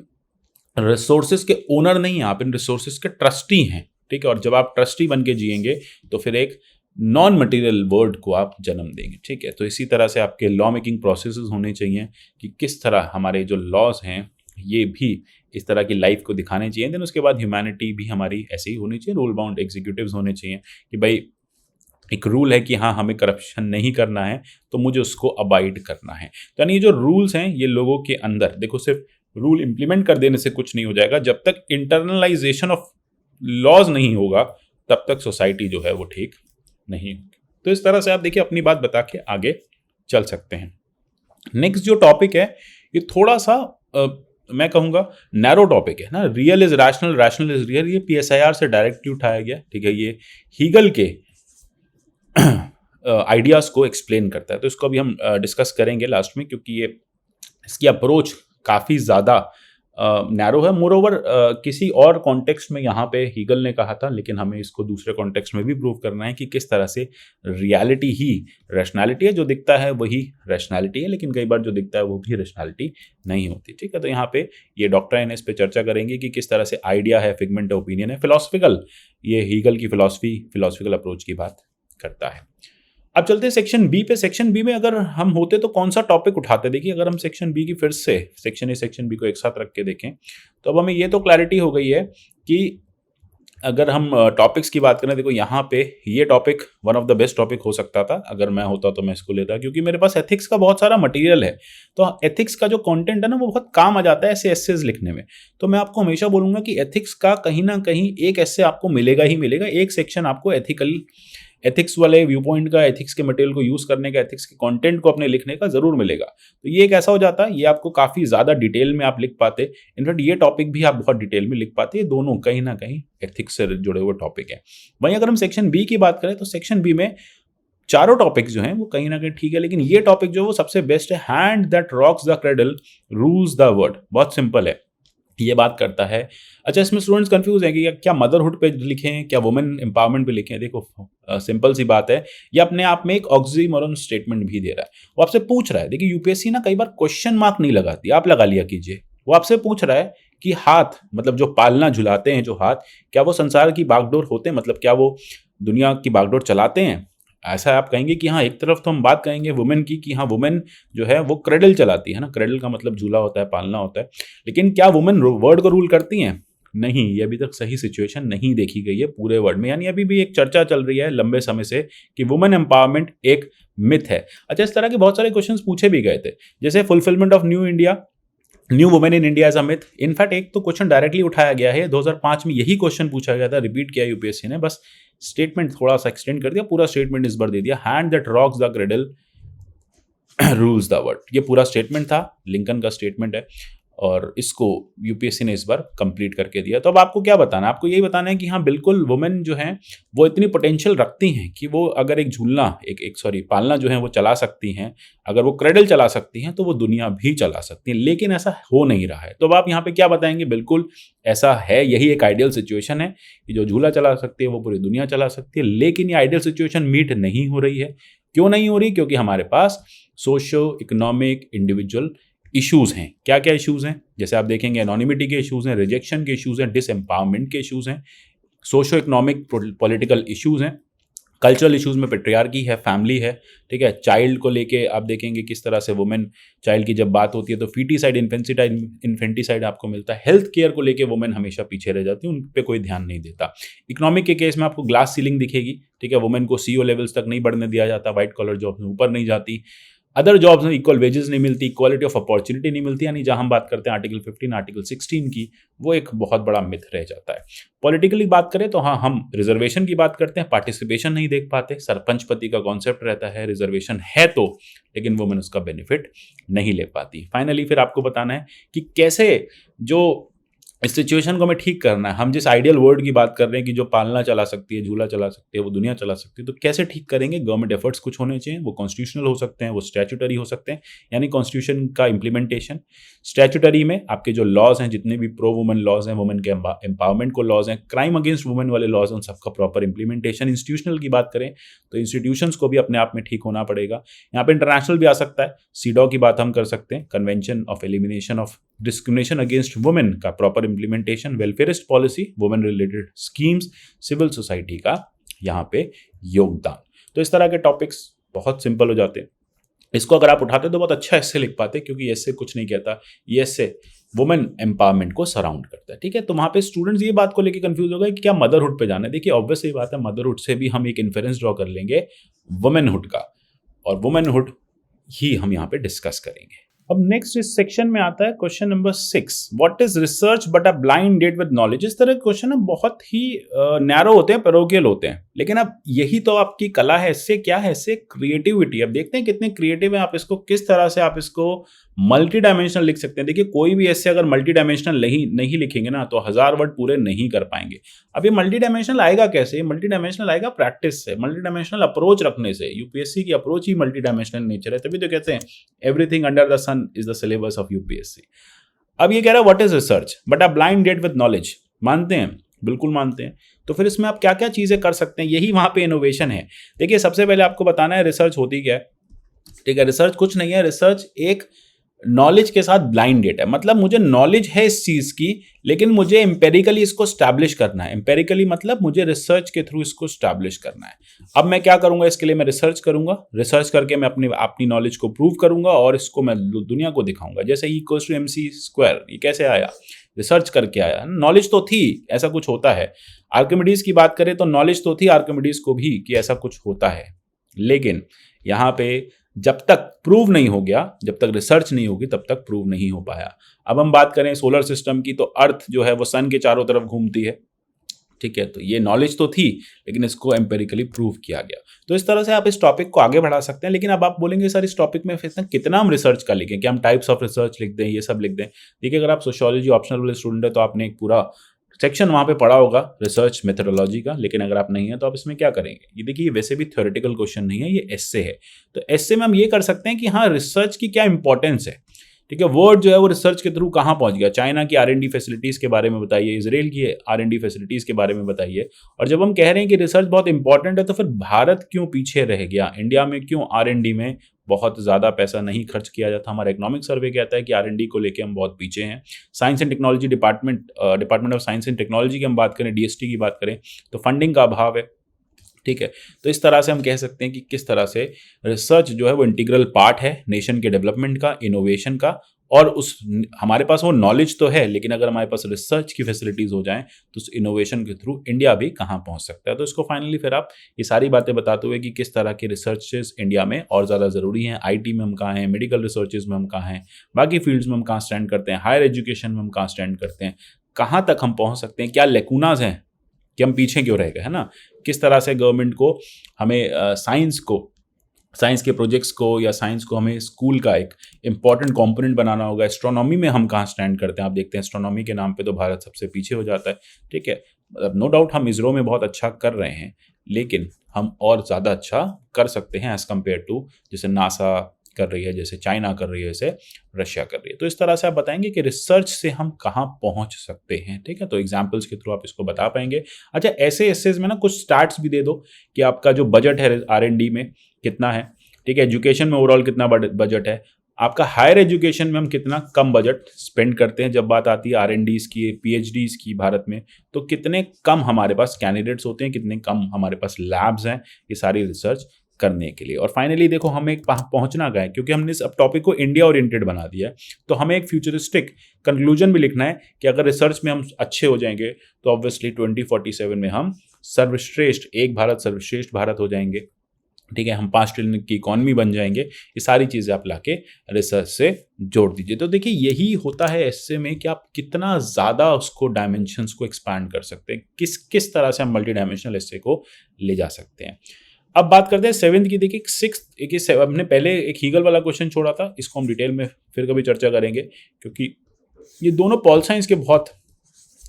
रिसोर्सेज के ओनर नहीं हैं, आप इन रिसोर्सेज के ट्रस्टी हैं। ठीक है, और जब आप ट्रस्टी बन के जिएंगे तो फिर एक नॉन मटेरियल वर्ल्ड को आप जन्म देंगे। ठीक है, तो इसी तरह से आपके लॉ मेकिंग प्रोसेसेस होने चाहिए कि किस तरह हमारे जो लॉज हैं ये भी इस तरह की लाइफ को दिखाने चाहिए। देन उसके बाद ह्यूमैनिटी भी हमारी ऐसे ही होनी चाहिए, रूल बाउंड एग्जीक्यूटिव्स होने चाहिए कि भाई एक रूल है कि हाँ हमें करप्शन नहीं करना है तो मुझे उसको अबाइड करना है। तो यानी ये जो रूल्स हैं ये लोगों के अंदर, देखो सिर्फ रूल इंप्लीमेंट कर देने से कुछ नहीं हो जाएगा, जब तक इंटरनलाइजेशन ऑफ लॉज नहीं होगा तब तक सोसाइटी जो है वो ठीक नहीं होगी। तो इस तरह से आप देखिए अपनी बात बता के आगे चल सकते हैं। नेक्स्ट जो टॉपिक है ये थोड़ा सा मैं कहूँगा नैरो टॉपिक है ना, real is rational, rational is real. ये PSIR से डायरेक्टली उठाया गया। ठीक है, ये हीगल के आइडियाज़ को एक्सप्लेन करता है, तो इसको अभी हम डिस्कस करेंगे लास्ट में, क्योंकि ये इसकी अप्रोच काफ़ी ज़्यादा नैरो है। मोरओवर किसी और कॉन्टेक्स्ट में यहाँ पे हीगल ने कहा था, लेकिन हमें इसको दूसरे कॉन्टेक्स्ट में भी प्रूव करना है कि किस तरह से रियलिटी ही रैशनैलिटी है, जो दिखता है वही रैशनैलिटी है, लेकिन कई बार जो दिखता है वो भी रैशनैलिटी नहीं होती। ठीक है, तो यहाँ पे ये डॉक्टर एनएस पे चर्चा करेंगे कि किस तरह से आइडिया है, फिगमेंट ओपिनियन है, फिलोसफिकल, ये हीगल की फिलोसफिकल अप्रोच की बात करता है। अब चलते हैं सेक्शन बी पे। सेक्शन बी में अगर हम होते तो कौन सा टॉपिक उठाते? देखिए, अगर हम सेक्शन बी की फिर से सेक्शन ए सेक्शन बी को एक साथ रख के देखें तो अब हमें ये तो क्लैरिटी हो गई है कि अगर हम टॉपिक्स की बात करें, देखो यहाँ पे ये topic one of the best topic हो सकता था। अगर मैं होता तो मैं इसको लेता, क्योंकि मेरे पास एथिक्स का बहुत सारा मटेरियल है। तो एथिक्स का जो कंटेंट है ना, वो बहुत काम आ जाता है ऐसे एसेज लिखने में। तो मैं आपको हमेशा बोलूंगा कि एथिक्स का कहीं ना कहीं एक ऐसे आपको मिलेगा ही मिलेगा, एक सेक्शन आपको एथिक्स वाले व्यू पॉइंट का, एथिक्स के मटेरियल को यूज करने का, एथिक्स के कंटेंट को अपने लिखने का जरूर मिलेगा। तो ये एक ऐसा हो जाता है, ये आपको काफी ज्यादा डिटेल में आप लिख पाते। इनफैक्ट ये टॉपिक भी आप बहुत डिटेल में लिख पाते। ये दोनों कहीं ना कहीं एथिक्स से जुड़े हुए टॉपिक है। वहीं अगर हम सेक्शन बी की बात करें तो सेक्शन बी में चारों टॉपिक्स जो हैं वो कहीं ना कहीं ठीक है, लेकिन ये टॉपिक जो वो सबसे बेस्ट है। Hand that rocks the cradle rules the world, बहुत सिंपल है, ये बात करता है। अच्छा, इसमें स्टूडेंट्स कंफ्यूज हैं कि क्या मदरहुड पे लिखें, क्या वुमेन एम्पावरमेंट पे लिखें। देखो सिंपल सी बात है, ये अपने आप में एक ऑक्सीमोरन स्टेटमेंट भी दे रहा है। वो आपसे पूछ रहा है, देखिए यूपीएससी ना कई बार क्वेश्चन मार्क नहीं लगाती, आप लगा लिया कीजिए। वो आपसे पूछ रहा है कि हाथ, मतलब जो पालना झुलाते हैं जो हाथ, क्या वो संसार की बागडोर होते हैं, मतलब क्या वो दुनिया की बागडोर चलाते हैं? ऐसा आप कहेंगे कि हाँ, एक तरफ तो हम बात करेंगे वुमेन की कि हाँ वुमेन जो है वो क्रेडल चलाती है ना, क्रेडल का मतलब झूला होता है, पालना होता है, लेकिन क्या वुमेन वर्ड को रूल करती हैं? नहीं, ये अभी तक सही सिचुएशन नहीं देखी गई है पूरे वर्ल्ड में। यानी अभी भी एक चर्चा चल रही है लंबे समय से कि वुमेन एम्पावरमेंट एक मिथ है। अच्छा, इस तरह के बहुत सारे क्वेश्चंस पूछे भी गए थे, जैसे fulfilment of new women in India as a myth. In fact एक तो क्वेश्चन डायरेक्टली उठाया गया है, 2005 में यही क्वेश्चन पूछा गया था, रिपीट किया यूपीएससी ने, बस स्टेटमेंट थोड़ा सा एक्सटेंड कर दिया, पूरा स्टेटमेंट इस बार दे दिया। Hand that rocks the cradle rules the world, ये पूरा स्टेटमेंट था, लिंकन का स्टेटमेंट है, और इसको यूपीएससी ने इस बार कंप्लीट करके दिया। तो अब आपको क्या बताना है? आपको यही बताना है कि हाँ बिल्कुल वुमेन जो है वो इतनी पोटेंशियल रखती हैं कि वो अगर एक झूलना पालना जो है वो चला सकती हैं, अगर वो क्रेडल चला सकती हैं तो वो दुनिया भी चला सकती हैं, लेकिन ऐसा हो नहीं रहा है। तो अब आप यहाँ पे क्या बताएंगे? बिल्कुल ऐसा है, यही एक आइडियल सिचुएशन है कि जो झूला चला सकती है वो पूरी दुनिया चला सकती है, लेकिन ये आइडियल सिचुएशन मीट नहीं हो रही है। क्यों नहीं हो रही? क्योंकि हमारे पास सोशो इकोनॉमिक इंडिविजुअल इश्यूज हैं। क्या क्या इश्यूज हैं? जैसे आप देखेंगे एनोनिमिटी के इश्यूज हैं, रिजेक्शन के इश्यूज हैं, डिसएम्पावरमेंट के इश्यूज हैं, सोशो इकोनॉमिक पॉलिटिकल इश्यूज हैं, कल्चरल इश्यूज में पेट्रियार्की है, फैमिली है, ठीक है, चाइल्ड को लेके आप देखेंगे किस तरह से वुमेन, चाइल्ड की जब बात होती है तो फीटीसाइड, इन्फेंटिसाइड आपको मिलता है। हेल्थ केयर को लेके वुमेन हमेशा पीछे रह जाती है, उन पे कोई ध्यान नहीं देता। इकोनॉमिक के केस में आपको ग्लास सीलिंग दिखेगी, ठीक है, वुमेन को सीईओ लेवल्स तक नहीं बढ़ने दिया जाता, व्हाइट कॉलर जॉब में ऊपर नहीं जाती, अदर जॉब्स में इक्वल वेजेस नहीं मिलती, इक्वालिटी ऑफ अपॉर्चुनिटी नहीं मिलती। यानी जहां हम बात करते हैं आर्टिकल 15, आर्टिकल 16 की, वो एक बहुत बड़ा मिथ रह जाता है। पॉलिटिकली बात करें तो हाँ, हम रिजर्वेशन की बात करते हैं, पार्टिसिपेशन नहीं देख पाते, सरपंच पति का कॉन्सेप्ट रहता है, रिजर्वेशन है तो, लेकिन वुमेन उसका बेनिफिट नहीं ले पाती। फाइनली फिर आपको बताना है कि कैसे जो इस सिचुएशन को हमें ठीक करना है। हम जिस आइडियल वर्ल्ड की बात कर रहे हैं कि जो पालना चला सकती है, झूला चला सकती है, वो दुनिया चला सकती है, तो कैसे ठीक करेंगे? गवर्नमेंट एफर्ट्स कुछ होने चाहिए, वो कॉन्स्टिट्यूशनल हो सकते हैं, वो स्टैट्यूटरी हो सकते हैं, यानी कॉन्स्टिट्यूशन का इंप्लीमेंटेशन। स्टैट्यूटरी में आपके जो लॉज हैं, जितने भी प्रो वुमेन लॉज हैं, वुमेन के एम्पावरमेंट को लॉज हैं, क्राइम अगेंस्ट वुमेन वाले लॉज हैं, उन सबका प्रॉपर इंप्लीमेंटेशन। इंस्टीट्यूशनल की बात करें तो इंस्टीट्यूशंस को भी अपने आप में ठीक होना पड़ेगा। यहाँ पे इंटरनेशनल भी आ सकता है, सीडॉ की बात हम कर सकते हैं, convention of elimination of discrimination against women का proper implementation, welfarist policy, women related schemes, civil society का यहाँ पे योगदान। तो इस तरह के टॉपिक्स बहुत सिंपल हो जाते हैं। इसको अगर आप उठाते तो बहुत अच्छा एस्से लिख पाते, क्योंकि एस्से कुछ नहीं कहता, ये एस्से वुमेन एम्पावरमेंट को सराउंड करता है, ठीक है। तो वहाँ पे स्टूडेंट्स ये बात को लेकर कंफ्यूज हो गए कि क्या मदरहुड पे जाना है। देखिए ऑब्वियस ही बात है, मदरहुड से भी हम एक इन्फेरेंस ड्रॉ कर लेंगे वुमेनहुड का, और वुमेनहुड ही हम यहाँ पे डिस्कस करेंगे। अब नेक्स्ट इस सेक्शन में आता है question number 6, what is research but a blind date with knowledge. इस तरह के क्वेश्चन बहुत ही नैरो होते हैं, पैरोकियल होते हैं, लेकिन अब यही तो आपकी कला है। इससे क्या है? इससे क्रिएटिविटी। अब देखते हैं कितने क्रिएटिव है आप, इसको किस तरह से आप इसको मल्टी डायमेंशनल लिख सकते हैं। देखिए कोई भी ऐसे अगर मल्टी डायमेंशनल नहीं लिखेंगे ना तो 1000 वर्ड पूरे नहीं कर पाएंगे। अब ये मल्टी डायमेंशनल आएगा कैसे? मल्टी डायमेंशनल आएगा प्रैक्टिस से, मल्टी डायमेंशनल अप्रोच रखने से। यूपीएससी की अप्रोच ही मल्टी डायमेंशनल नेचर है, तभी तो कहते हैं everything under the sun is the syllabus of UPSC. अब ये कह रहा है what is research but a blind date with knowledge, मानते हैं? बिल्कुल मानते हैं। तो फिर इसमें आप क्या क्या चीजें कर सकते हैं, यही वहां पे इनोवेशन है। देखिए सबसे पहले आपको बताना है रिसर्च होती क्या है। ठीक है, रिसर्च कुछ नहीं है, रिसर्च एक नॉलेज के साथ ब्लाइंड डेट है। मतलब मुझे नॉलेज है इस चीज की, लेकिन मुझे एम्पेरिकली इसको स्टैब्लिश करना है। एम्पेरिकली मतलब मुझे रिसर्च के थ्रू इसको स्टैब्लिश करना है। अब मैं क्या करूंगा, इसके लिए मैं रिसर्च करूंगा, रिसर्च करके मैं अपनी नॉलेज को प्रूव करूंगा और इसको मैं दुनिया को दिखाऊंगा। जैसे E=mc², ये कैसे आया? रिसर्च करके आया। नॉलेज तो थी ऐसा कुछ होता है। आर्किमिडीज की बात करें तो नॉलेज तो थी आर्किमिडीज को भी कि ऐसा कुछ होता है, लेकिन यहां पे जब तक प्रूव नहीं हो गया, जब तक रिसर्च नहीं होगी तब तक प्रूव नहीं हो पाया। अब हम बात करें सोलर सिस्टम की, तो अर्थ जो है वो सन के चारों तरफ घूमती है। ठीक है, तो ये नॉलेज तो थी, लेकिन इसको एम्पेरिकली प्रूव किया गया। तो इस तरह से आप इस टॉपिक को आगे बढ़ा सकते हैं। लेकिन अब आप बोलेंगे सर इस टॉपिक में फिर कितना हम रिसर्च का लिखें, क्या हम टाइप्स ऑफ रिसर्च लिख दें, ये सब लिख दें? देखिए अगर आप सोशियोलॉजी ऑप्शनल वाले स्टूडेंट है तो आपने एक पूरा सेक्शन वहां पे पढ़ा होगा रिसर्च मेथोडोलॉजी का, लेकिन अगर आप नहीं है तो आप इसमें क्या करेंगे? ये देखिए वैसे भी थ्योरेटिकल क्वेश्चन नहीं है, ये एस्से है। तो एस्से में हम ये कर सकते हैं कि हाँ रिसर्च की क्या इंपॉर्टेंस है। ठीक है, वर्ड जो है वो रिसर्च के थ्रू कहाँ पहुंच गया, चाइना की R&D फैसिलिटीज के बारे में बताइए, इसराइल की R&D फैसिलिटीज के बारे में बताइए। और जब हम कह रहे हैं कि रिसर्च बहुत इंपॉर्टेंट है, तो फिर भारत क्यों पीछे रह गया, इंडिया में क्यों R&D में बहुत ज़्यादा पैसा नहीं खर्च किया जाता? हमारा इकोनॉमिक सर्वे कहता है कि R&D को लेके हम बहुत पीछे हैं। Science and technology department of science and technology की हम बात करें, DST की बात करें, तो फंडिंग का अभाव है। ठीक है, तो इस तरह से हम कह सकते हैं कि किस तरह से रिसर्च जो है वो इंटीग्रल पार्ट है नेशन के डेवलपमेंट का, इनोवेशन का। और उस हमारे पास वो नॉलेज तो है, लेकिन अगर हमारे पास रिसर्च की फैसिलिटीज हो जाएं तो उस इनोवेशन के थ्रू इंडिया भी कहाँ पहुंच सकता है। तो इसको फाइनली फिर आप ये सारी बातें बताते हुए कि किस तरह के रिसर्चेस इंडिया में और ज़्यादा ज़रूरी हैं, IT में हम कहाँ हैं, मेडिकल रिसर्चेज में हम कहाँ हैं, बाकी फील्ड्स में हम कहाँ स्टैंड करते हैं, हायर एजुकेशन में हम कहाँ स्टैंड करते हैं, कहाँ तक हम पहुँच सकते हैं, क्या लेकुनाज हैं कि हम पीछे क्यों रह गए, है ना? किस तरह से गवर्नमेंट को हमें साइंस के प्रोजेक्ट्स को या साइंस को हमें स्कूल का एक इंपॉर्टेंट कंपोनेंट बनाना होगा। एस्ट्रोनॉमी में हम कहाँ स्टैंड करते हैं, आप देखते हैं एस्ट्रोनॉमी के नाम पे तो भारत सबसे पीछे हो जाता है। ठीक है, मतलब नो डाउट हम इसरो में बहुत अच्छा कर रहे हैं, लेकिन हम और ज़्यादा अच्छा कर सकते हैं एज़ कम्पेयर टू जैसे नासा कर रही है, जैसे चाइना कर रही है, जैसे रशिया कर रही है। तो इस तरह से आप बताएंगे कि रिसर्च से हम कहाँ पहुंच सकते हैं। ठीक है, तो एग्जाम्पल्स के थ्रू आप इसको बता पाएंगे। अच्छा, ऐसे एसेज में ना कुछ स्टैट्स भी दे दो कि आपका जो बजट है R&D में कितना है। ठीक है, एजुकेशन में ओवरऑल कितना बजट है आपका, हायर एजुकेशन में हम कितना कम बजट स्पेंड करते हैं जब बात आती है R&Ds की, PhDs की भारत में, तो कितने कम हमारे पास कैंडिडेट्स होते हैं, कितने कम हमारे पास लैब्स हैं ये सारी रिसर्च करने के लिए। और फाइनली देखो हमें एक पहुंचना गए, क्योंकि हमने इस अब टॉपिक को इंडिया ओरिएंटेड बना दिया है, तो हमें एक फ्यूचरिस्टिक कंक्लूजन भी लिखना है कि अगर रिसर्च में हम अच्छे हो जाएंगे तो ऑब्वियसली 2047 में हम सर्वश्रेष्ठ, एक भारत सर्वश्रेष्ठ भारत हो जाएंगे। ठीक है, हम 5 ट्रिलियन की इकॉनमी बन जाएंगे। ये सारी चीज़ें आप लाके रिसर्च से जोड़ दीजिए। तो देखिए यही होता है एस्से में कि आप कितना ज़्यादा उसको डायमेंशंस को एक्सपैंड कर सकते हैं, किस किस तरह से हम मल्टी डायमेंशनल एस्से को ले जा सकते हैं। अब बात करते हैं 7th की। देखिए 6th हमने पहले एक हीगल वाला क्वेश्चन छोड़ा था, इसको हम डिटेल में फिर कभी चर्चा करेंगे, क्योंकि ये दोनों पॉल साइंस के बहुत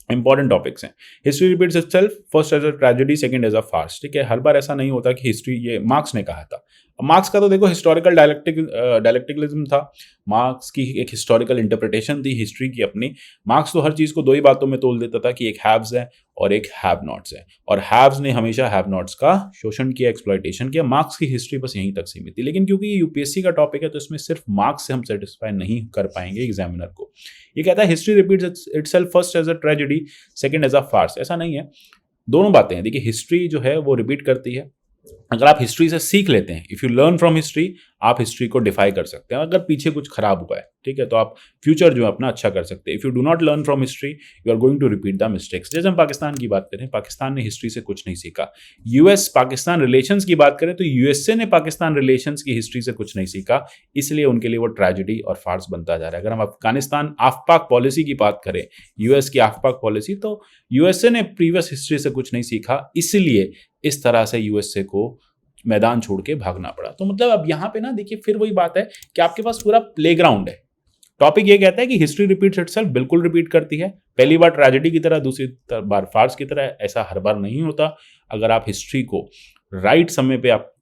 इंपॉर्टेंट टॉपिक्स हैं। History repeats itself, first as a tragedy, second as a farce. ठीक है, हर बार ऐसा नहीं होता कि हिस्ट्री, ये मार्क्स ने कहा था। मार्क्स का तो देखो हिस्टोरिकल डायलेक्टिकलिज्म था, मार्क्स की एक हिस्टोरिकल इंटरप्रिटेशन थी हिस्ट्री की अपनी। मार्क्स तो हर चीज़ को दो ही बातों में तोल देता था कि एक हैव्स है और एक हैव नॉट्स है, और हैव्स ने हमेशा हैव नॉट्स का शोषण किया, एक्सप्लॉयटेशन किया। मार्क्स की हिस्ट्री बस यहीं तक सीमित थी, लेकिन क्योंकि ये UPSC का टॉपिक है तो इसमें सिर्फ मार्क्स से हम सेटिस्फाई नहीं कर पाएंगे एग्जामिनर को। ये कहता है history repeats itself, first as a tragedy, second as a farce. ऐसा नहीं है, दोनों बातें हैं। देखिए हिस्ट्री जो है वो रिपीट करती है। अगर आप हिस्ट्री से सीख लेते हैं, if you learn from history, आप हिस्ट्री को डिफाई कर सकते हैं। अगर पीछे कुछ खराब हुआ है, ठीक है, तो आप फ्यूचर जो है अपना अच्छा कर सकते हैं। If you do not learn from history, you are going to repeat the mistakes. जैसे हम पाकिस्तान की बात करें, पाकिस्तान ने हिस्ट्री से कुछ नहीं सीखा। US पाकिस्तान रिलेशंस की बात करें तो USA ने पाकिस्तान रिलेशंस की हिस्ट्री से कुछ नहीं सीखा, इसलिए उनके लिए वो ट्रेजेडी और फार्स बनता जा रहा है। अगर हम अफगानिस्तान आफ-पाक पॉलिसी की बात करें, US की आफ-पाक पॉलिसी, तो USA ने प्रीवियस हिस्ट्री से कुछ नहीं सीखा, इसलिए इस तरह से USA को मैदान छोड़ के भागना पड़ा। तो मतलब अब यहाँ पे ना देखिए फिर वही बात है कि आपके पास पूरा प्लेग्राउंड है। टॉपिक ये कहता है कि हिस्ट्री रिपीट्स इटसेल्फ, बिल्कुल रिपीट करती है। पहली बार ट्रेजेडी की तरह, दूसरी बार फार्स की तरह, ऐसा हर बार नहीं होता। अगर आप हिस्ट्री को राइट समय पे आप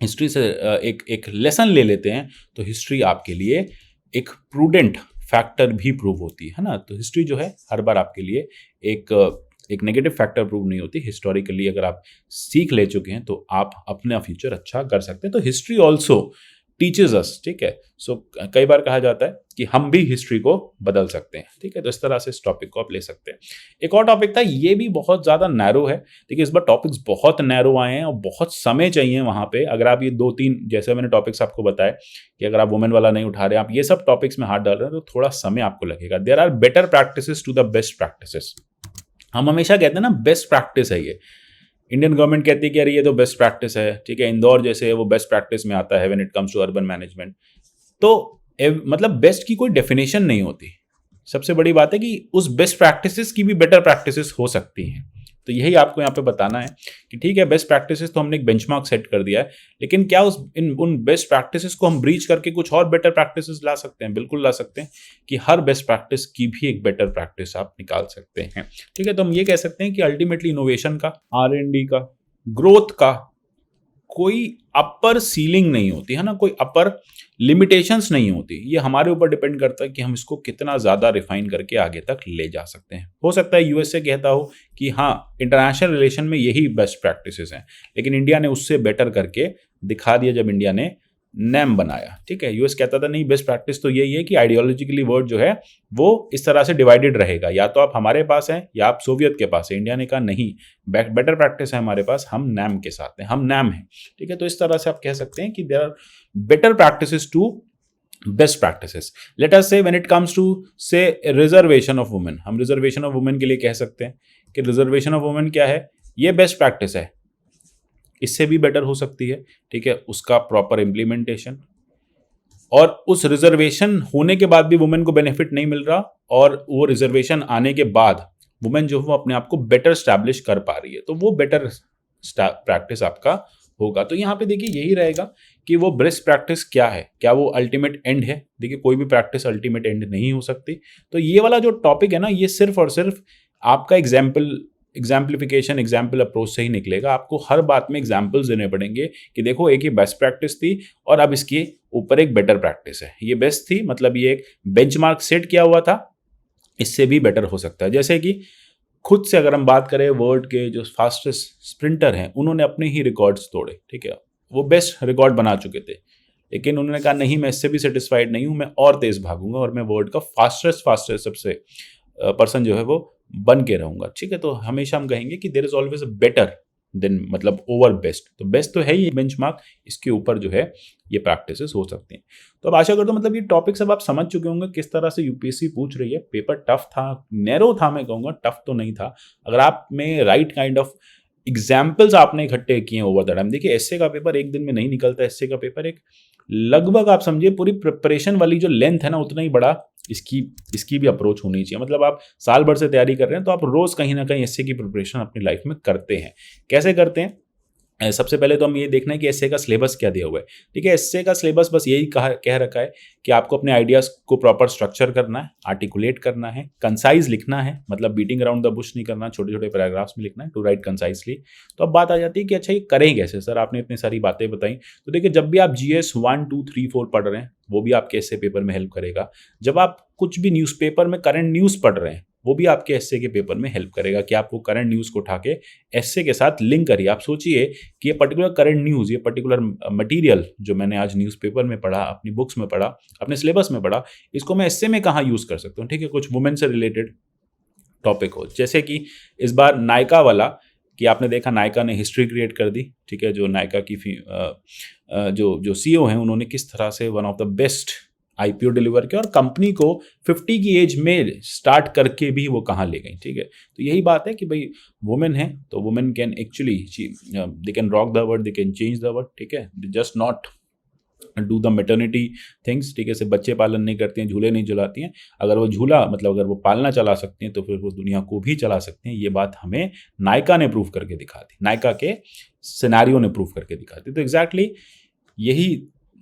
हिस्ट्री से एक लेसन ले लेते हैं तो हिस्ट्री आपके लिए एक प्रूडेंट फैक्टर भी प्रूव होती है ना। तो हिस्ट्री जो है हर बार आपके लिए एक नेगेटिव फैक्टर प्रूव नहीं होती। हिस्टोरिकली अगर आप सीख ले चुके हैं तो आप अपना फ्यूचर अच्छा कर सकते हैं। तो हिस्ट्री ऑल्सो टीचेज अस, ठीक है। सो कई बार कहा जाता है कि हम भी हिस्ट्री को बदल सकते हैं, ठीक है। तो इस तरह से इस टॉपिक को आप ले सकते हैं। एक और टॉपिक था, ये भी बहुत ज़्यादा नैरो है। देखिए इस बार टॉपिक्स बहुत नैरो आए हैं और बहुत समय चाहिए वहाँ पे। अगर आप ये 2-3 जैसे मैंने टॉपिक्स आपको बताए कि अगर आप वुमेन वाला नहीं उठा रहे, आप ये सब टॉपिक्स में हाथ डाल रहे हैं तो थोड़ा समय आपको लगेगा। There are better practices to the best practices. हम हमेशा कहते हैं ना बेस्ट प्रैक्टिस है ये। इंडियन गवर्नमेंट कहती है कि अरे ये तो बेस्ट प्रैक्टिस है, ठीक है। इंदौर जैसे है वो बेस्ट प्रैक्टिस में आता है when it comes to urban management. तो मतलब बेस्ट की कोई डेफिनेशन नहीं होती। सबसे बड़ी बात है कि उस बेस्ट प्रैक्टिसेस की भी बेटर प्रैक्टिसेस हो सकती हैं। तो यही आपको यहाँ पे बताना है कि ठीक है बेस्ट प्रैक्टिसेस तो हमने एक बेंचमार्क सेट कर दिया है, लेकिन क्या उन बेस्ट प्रैक्टिसेस को हम ब्रीच करके कुछ और बेटर प्रैक्टिसेस ला सकते हैं? बिल्कुल ला सकते हैं कि हर बेस्ट प्रैक्टिस की भी एक बेटर प्रैक्टिस आप निकाल सकते हैं, ठीक है। तो हम ये कह सकते हैं कि अल्टीमेटली इनोवेशन का, R&D का, ग्रोथ का कोई अपर सीलिंग नहीं होती है ना, कोई अपर लिमिटेशंस नहीं होती। ये हमारे ऊपर डिपेंड करता है कि हम इसको कितना ज़्यादा रिफाइन करके आगे तक ले जा सकते हैं। हो सकता है USA कहता हो कि हाँ इंटरनेशनल रिलेशन में यही बेस्ट प्रैक्टिसेस हैं, लेकिन इंडिया ने उससे बेटर करके दिखा दिया जब इंडिया ने NAM बनाया, ठीक है। US कहता था नहीं बेस्ट प्रैक्टिस तो यही है कि आइडियोलॉजिकली वर्ड जो है वो इस तरह से डिवाइडेड रहेगा, या तो आप हमारे पास हैं या आप सोवियत के पास है। इंडिया ने कहा नहीं बेटर प्रैक्टिस है हमारे पास, हम NAM के साथ हैं, हम NAM हैं, ठीक है। तो इस तरह से आप कह सकते हैं कि there are better practices to best practices. Let us say when it comes to say reservation of women, हम रिजर्वेशन ऑफ वुमेन के लिए कह सकते हैं कि रिजर्वेशन ऑफ वुमेन क्या है, ये बेस्ट प्रैक्टिस है, इससे भी बेटर हो सकती है, ठीक है। उसका प्रॉपर इम्प्लीमेंटेशन, और उस रिजर्वेशन होने के बाद भी वुमेन को बेनिफिट नहीं मिल रहा, और वो रिजर्वेशन आने के बाद वुमेन जो है वो अपने आप को बेटर स्टैब्लिश कर पा रही है, तो वो बेटर प्रैक्टिस आपका होगा। तो यहाँ पे देखिए यही रहेगा कि वो बेस्ट प्रैक्टिस क्या है, क्या वो अल्टीमेट एंड है? देखिए कोई भी प्रैक्टिस अल्टीमेट एंड नहीं हो सकती। तो ये वाला जो टॉपिक है ना, ये सिर्फ और सिर्फ आपका एग्जाम्पलिफिकेशन, एग्जाम्पल अप्रोच से ही निकलेगा। आपको हर बात में एग्जाम्पल्स देने पड़ेंगे कि देखो एक ये बेस्ट प्रैक्टिस थी और अब इसके ऊपर एक बेटर प्रैक्टिस है। ये बेस्ट थी मतलब ये एक बेंचमार्क सेट किया हुआ था, इससे भी बेटर हो सकता है। जैसे कि खुद से अगर हम बात करें, वर्ल्ड के जो फास्टेस्ट स्प्रिंटर हैं उन्होंने अपने ही रिकॉर्ड्स तोड़े, ठीक है। वो बेस्ट रिकॉर्ड बना चुके थे, लेकिन उन्होंने कहा नहीं मैं इससे भी सेटिस्फाइड नहीं हूँ, मैं और तेज भागूंगा और मैं वर्ल्ड का फास्टेस्ट सबसे पर्सन जो है वो बन के रहूंगा, ठीक है। तो हमेशा हम कहेंगे कि there is always a better than मतलब ओवर बेस्ट। तो बेस्ट तो है ही बेंचमार्क, इसके ऊपर जो है ये प्रैक्टिसेस हो सकती हैं। तो अब आशा करता हूं मतलब ये टॉपिक सब आप समझ चुके होंगे किस तरह से यूपीएससी पूछ रही है। पेपर टफ था, नैरो था, मैं कहूँगा टफ तो नहीं था। अगर आप में राइट काइंड ऑफ एग्जाम्पल्स आपने इकट्ठे किए ओवर द टाइम। देखिए एसए का पेपर एक दिन में नहीं निकलता। एसए का पेपर एक लगभग आप समझिए पूरी प्रिपरेशन वाली जो लेंथ है ना उतना ही बड़ा इसकी भी अप्रोच होनी चाहिए। मतलब आप साल भर से तैयारी कर रहे हैं तो आप रोज कहीं ना कहीं एसए की प्रिपरेशन अपनी लाइफ में करते हैं। कैसे करते हैं? सबसे पहले तो हम ये देखना है कि एसए का सिलेबस क्या दिया हुआ है, ठीक है। एसए का सिलेबस बस यही कह रखा है कि आपको अपने आइडियाज को प्रॉपर स्ट्रक्चर करना है, आर्टिकुलेट करना है, कंसाइज लिखना है, मतलब बीटिंग अराउंड द बुश नहीं करना, छोटे छोटे पैराग्राफ्स में लिखना है, टू राइट कंसाइजली। तो अब बात आ जाती है कि अच्छा ये करें कैसे सर, आपने इतनी सारी बातें बताई। तो देखिए जब भी आप GS 1, 2, 3, 4 पढ़ रहे हैं वो भी आपके एसए पेपर में हेल्प करेगा। जब आप कुछ भी न्यूज़पेपर में करंट न्यूज़ पढ़ रहे हैं वो भी आपके एसए के पेपर में हेल्प करेगा कि आप वो करंट न्यूज़ को उठा के एसए के साथ लिंक करिए। आप सोचिए कि ये पर्टिकुलर करंट न्यूज़, ये पर्टिकुलर मटेरियल जो मैंने आज न्यूज़पेपर में पढ़ा, अपनी बुक्स में पढ़ा, अपने सिलेबस में पढ़ा, इसको मैं एसए में कहाँ यूज़ कर सकता हूँ, ठीक है। कुछ वुमेन से रिलेटेड टॉपिक हो, जैसे कि इस बार नायका वाला कि आपने देखा नायका ने हिस्ट्री क्रिएट कर दी, ठीक है। जो नायका की जो CEO हैं उन्होंने किस तरह से one of the best IPO deliver किया और कंपनी को 50 की एज में स्टार्ट करके भी वो कहाँ ले गई, ठीक है। तो यही बात है कि भाई वुमेन है तो women can actually they can rock the world, they can change the world, ठीक है। Just not do the maternity things, ठीक है। सिर्फ बच्चे पालन नहीं करती हैं, झूले नहीं झुलाती हैं। अगर वो झूला मतलब अगर वो पालना चला सकती हैं तो फिर वो दुनिया को भी चला सकती हैं। ये बात हमें नायका ने प्रूव करके दिखा दी, नायका के सिनेरियो ने प्रूव करके दिखा दी। तो एग्जैक्टली यही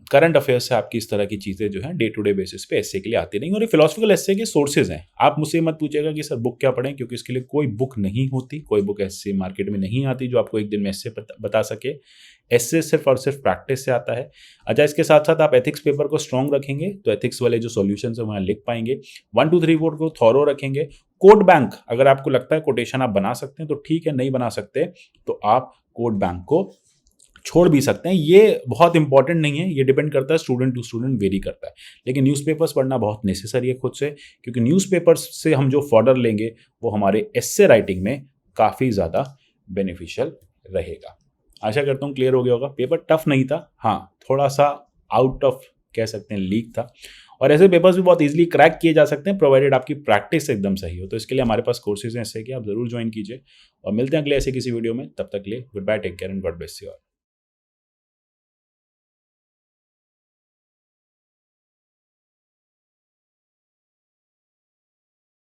करंट अफेयर्स से आपकी इस तरह की चीज़ें जो हैं डे टू डे बेसिस पे एसए के लिए आती नहीं। और ये फिलोसफिकल एसए के सोर्सेज हैं। आप मुझसे मत पूछिएगा कि सर बुक क्या पढ़ें, क्योंकि इसके लिए कोई बुक नहीं होती, कोई बुक ऐसे मार्केट में नहीं आती जो आपको एक दिन में एसए बता सके। एसए सिर्फ और सिर्फ प्रैक्टिस से आता है। अच्छा, इसके साथ साथ आप एथिक्स पेपर को स्ट्रॉन्ग रखेंगे तो एथिक्स वाले जो सॉल्यूशन है वहाँ लिख पाएंगे। 1 2 3 4 को थॉरो रखेंगे। कोड बैंक अगर आपको लगता है कोटेशन आप बना सकते हैं तो ठीक है, नहीं बना सकते तो आप कोड बैंक को छोड़ भी सकते हैं। ये बहुत इंपॉर्टेंट नहीं है, ये डिपेंड करता है, स्टूडेंट टू स्टूडेंट वेरी करता है। लेकिन न्यूज़पेपर्स पढ़ना बहुत नेसेसरी है खुद से, क्योंकि न्यूज़पेपर्स से हम जो फॉर्डर लेंगे वो हमारे एस्से राइटिंग में काफ़ी ज़्यादा बेनिफिशियल रहेगा। आशा करता हूँ क्लियर हो गया होगा। पेपर टफ नहीं था, हाँ थोड़ा सा आउट ऑफ कह सकते हैं लीक था, और ऐसे पेपर्स भी बहुत इजीली क्रैक किए जा सकते हैं प्रोवाइडेड आपकी प्रैक्टिस एकदम सही हो। तो इसके लिए हमारे पास कोर्सेज हैं ऐसे कि आप जरूर ज्वाइन कीजिए, और मिलते हैं अगले ऐसे किसी वीडियो में। तब तक के लिए goodbye, take care and god bless you all.